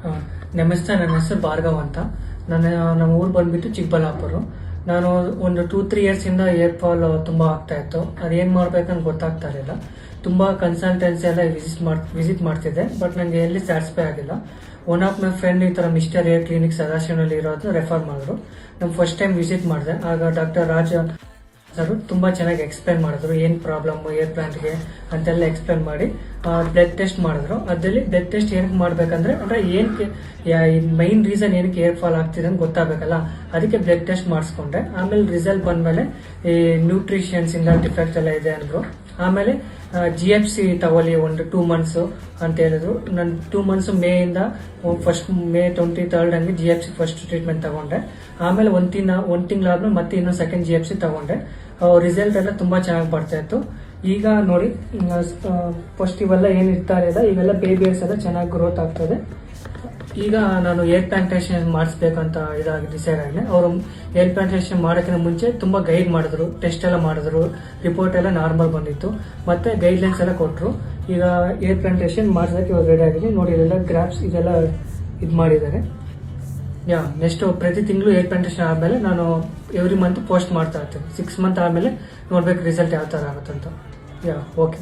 ಆ, ನಮಸ್ತೆ. ನನ್ನ ಹೆಸರು ಭಾರ್ಗವ್ ಅಂತ. ನಮ್ಮ ಊರು ಬಂದ್ಬಿಟ್ಟು ಚಿಕ್ಕಬಳ್ಳಾಪುರ. ನಾನು ಒಂದು 2-3 ಇಯರ್ಸ್ ಇಂದ ಏರ್ ಫಾಲ್ ತುಂಬಾ ಆಗ್ತಾ ಇತ್ತು. ಅದೇನ್ ಮಾಡ್ಬೇಕಂತ ಗೊತ್ತಾಗ್ತಾ ಇರಲಿಲ್ಲ. ತುಂಬಾ ಕನ್ಸಲ್ಟೆನ್ಸಿ ಎಲ್ಲ ವಿಸಿಟ್ ಮಾಡ್ತಿದ್ದೆ, ಬಟ್ ನಂಗೆ ಎಲ್ಲಿ ಸ್ಯಾಟಿಸ್ಫೈ ಆಗಿಲ್ಲ. ಒನ್ ಆಫ್ ಮೈ ಫ್ರೆಂಡ್ ಈ ತರ ಮಿಸ್ಟರ್ ಏರ್ ಕ್ಲಿನಿಕ್ ಸದಾಶಿವನಲ್ಲಿ ಇರೋದು ರೆಫರ್ ಮಾಡಿದ್ರು. ನಾನು ಫಸ್ಟ್ ಟೈಮ್ ವಿಸಿಟ್ ಮಾಡಿದೆ. ಆಗ ಡಾಕ್ಟರ್ ರಾಜ್ ಸರ್ ತುಂಬಾ ಚೆನ್ನಾಗಿ ಎಕ್ಸ್ಪ್ಲೈನ್ ಮಾಡಿದ್ರು, ಏನ್ ಪ್ರಾಬ್ಲಮ್ ಏರ್ ಪ್ಲಾಂಟ್ಗೆ ಅಂತೆಲ್ಲ ಎಕ್ಸ್ಪ್ಲೈನ್ ಮಾಡಿ ಬ್ಲಡ್ ಟೆಸ್ಟ್ ಮಾಡಿದ್ರು. ಅದ್ರಲ್ಲಿ ಬ್ಲಡ್ ಟೆಸ್ಟ್ ಏನಕ್ಕೆ ಮಾಡ್ಬೇಕಂದ್ರೆ ಏನಕ್ಕೆ ಮೈನ್ ರೀಸನ್ ಏನಕ್ಕೆ ಏರ್ ಫಾಲ್ ಆಗ್ತಿದೆ ಅಂತ ಗೊತ್ತಾಗಬೇಕಲ್ಲ, ಅದಕ್ಕೆ ಬ್ಲಡ್ ಟೆಸ್ಟ್ ಮಾಡಿಸ್ಕೊಂಡೆ. ಆಮೇಲೆ ರಿಸಲ್ಟ್ ಬಂದ್ಮೇಲೆ ಈ ನ್ಯೂಟ್ರಿಷನ್ಸ್ ಇಂದ ಡಿಫೆಕ್ಟ್ ಎಲ್ಲ ಇದೆ ಅಂದ್ರು. ಆಮೇಲೆ GFC ತಗೊಳ್ಳಿ ಒಂದು 2 months ಅಂತ ಹೇಳಿದ್ರು. ನಾನು 2 months ಮೇ 23rd ಹಂಗೆ GFC ಫಸ್ಟ್ ಟ್ರೀಟ್ಮೆಂಟ್ ತಗೊಂಡೆ. ಆಮೇಲೆ ಒಂದ್ ತಿಂಗಳಾದ್ಮೇಲೆ ಮತ್ತೆ ಇನ್ನೊಂದು ಸೆಕೆಂಡ್ GFC ತಗೊಂಡೆ. ರಿಸಲ್ಟ್ ಎಲ್ಲ ತುಂಬಾ ಚೆನ್ನಾಗಿ ಬರ್ತಾ ಇತ್ತು. ಈಗ ನೋಡಿ, ಫಸ್ಟ್ ಇವೆಲ್ಲ ಏನ್ ಇರ್ತಾರೆ ಇವೆಲ್ಲ ಬೇಬಿಯರ್ಸ್ ಎಲ್ಲ ಚೆನ್ನಾಗಿ ಗ್ರೋತ್ ಆಗ್ತದೆ. ಈಗ ನಾನು ಏರ್ ಪ್ಲಾಂಟೇಶನ್ ಮಾಡಿಸ್ಬೇಕಂತ ಡಿಸೈಡ್ ಆಗಿದೆ. ಅವರು ಏರ್ ಪ್ಲಾಂಟೇಶನ್ ಮಾಡೋಕ್ಕಿಂತ ಮುಂಚೆ ತುಂಬಾ ಗೈಡ್ ಮಾಡಿದ್ರು, ಟೆಸ್ಟ್ ಎಲ್ಲ ಮಾಡಿದ್ರು, ರಿಪೋರ್ಟ್ ಎಲ್ಲ ನಾರ್ಮಲ್ ಬಂದಿತ್ತು, ಮತ್ತೆ ಗೈಡ್ ಲೈನ್ಸ್ ಎಲ್ಲ ಕೊಟ್ಟರು. ಈಗ ಏರ್ ಪ್ಲಾಂಟೇಶನ್ ಮಾಡಿಸೋದಕ್ಕೆ ಇವಾಗ ರೆಡಿ ಆಗಿದೆ. ನೋಡಿ, ಇದೆಲ್ಲ ಗ್ರಾಫ್ಸ್ ಇದೆಲ್ಲ ಮಾಡಿದ್ದಾರೆ. ನೆಕ್ಸ್ಟ್ ಪ್ರತಿ ತಿಂಗಳು ಏರ್ ಪ್ಲಾಂಟೇಶನ್ ಆದ್ಮೇಲೆ ನಾನು ಎವ್ರಿ ಮಂತ್ ಪೋಸ್ಟ್ ಮಾಡ್ತಾ ಇರ್ತೀನಿ. 6 months ಆದ್ಮೇಲೆ ನೋಡ್ಬೇಕು ರಿಸಲ್ಟ್ ಯಾವ ತರ ಆಗುತ್ತಂತ. ಓಕೆ.